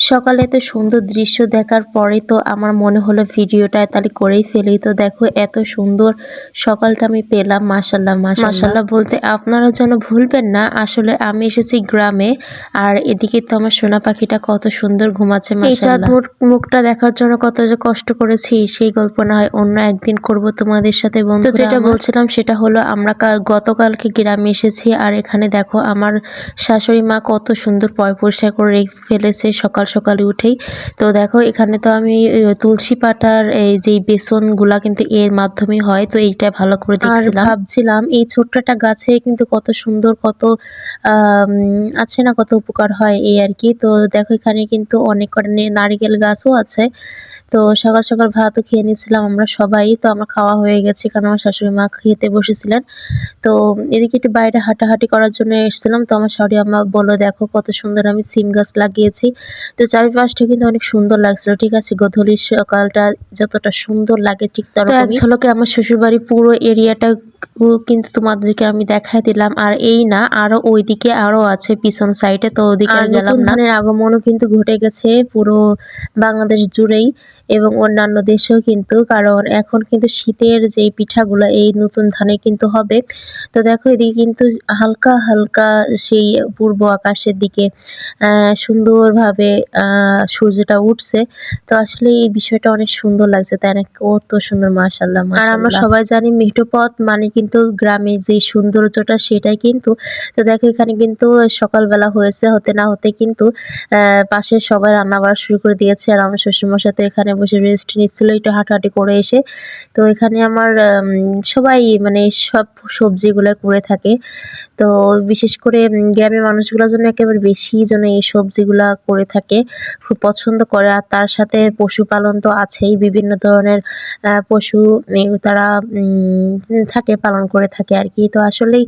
সকালে এত সুন্দর দৃশ্য দেখার পরে তো আমার মনে হলো ভিডিওটা তাহলে করেই ফেলি। তো দেখো এত সুন্দর সকালটা আমি পেলাম, মাশাল্লাহ মাশাল্লাহ বলতে আপনারা যেন ভুলবেন না। আসলে আমি এসেছি গ্রামে, আর এদিকে তো আমার সোনা পাখিটা কত সুন্দর ঘুমাচ্ছে মাশাল্লাহ। এই চাঁদ মুখটা দেখার জন্য কত যে কষ্ট করেছি সেই গল্প না হয় অন্য একদিন করব তোমাদের সাথে বন্ধুরা। তো যেটা বলছিলাম সেটা হলো আমরা গতকালকে গ্রামে এসেছি, আর এখানে দেখো আমার শাশুড়ি মা কত সুন্দর পরিষ্কার করে রেখে ফেলেছে সকাল সকালে উঠেই। তো দেখো এখানে তো আমি তুলসী পাতার এই যে বেসন গুলা কিন্তু এর মাধ্যমে হয়, তো এইটা ভালো করে দেখছিলাম। ভাবছিলাম এই ছোট্ট একটা গাছে কিন্তু কত সুন্দর কত আছে না, কত উপকার হয় এই আর কি। তো দেখো এখানে কিন্তু অনেক কটা নারিকেল গাছও আছে। তো সকাল সকাল ভাতও খেয়ে নিয়েছিলাম আমরা সবাই। তো আমার খাওয়া হয়ে গেছে, কারণ আমার শাশুড়ি মা খেতে বসেছিলেন। তো এদিকে একটু বাইরে হাঁটাহাঁটি করার জন্য এসেছিলাম। তো আমার শাশুড়ি আম্মা বলল দেখো কত সুন্দর আমি সিম গাছ লাগিয়েছি। তো চারিপাশটা কিন্তু অনেক সুন্দর লাগছিল, ঠিক আছে। গোধূলির সকালটা যতটা সুন্দর লাগে ঠিক তরকমই। এক ঝলকে আমার শ্বশুরবাড়ির পুরো এরিয়াটা কিন্তু তোমাদেরকে আমি দেখাই দিলাম। আর এই না, আরো ওইদিকে আরো আছে পিছন সাইডে, তো ওদিকে আর গেলাম না। ধানের আগমনও কিন্তু ঘটে গেছে পুরো বাংলাদেশ জুড়েই এবং অন্যান্য দেশেও কিন্তু, কারণ এখন কিন্তু শীতের যে পিঠাগুলো এই নতুন ধানে কিন্তু হবে। তো দেখো এদিকে কিন্তু হালকা হালকা সেই পূর্ব আকাশের দিকে সুন্দরভাবে সূর্যটা উঠছে। তো আসলে এই বিষয়টা অনেক সুন্দর লাগছে, তাই না? কত সুন্দর মাশাআল্লাহ। আর আমরা সবাই জানি মেঠোপথ মানে কিন্তু গ্রামের যে সৌন্দর্যটা সেটাই কিন্তু। তো দেখো এখানে কিন্তু সকালবেলা হয়েছে, হতে না হতে কিন্তু পাশে সবাই রান্না বাড়া শুরু করে দিয়েছে। আর আমার শ্বশুরমশাই তো এখানে বসে রেস্ট নিচ্ছিল একটু হাঁটাহাঁটি করে এসে। তো এখানে আমার সবাই মানে সব সবজিগুলো করে থাকে। তো বিশেষ করে গ্রামের মানুষগুলোর জন্য একেবারে বেশি যেন এই সবজিগুলা করে থাকে, খুব পছন্দ করে। আর তার সাথে পশুপালন তো আছেই, বিভিন্ন ধরনের পশু তারা থাকে, পালন করে থাকে আর কি। তো আসলেই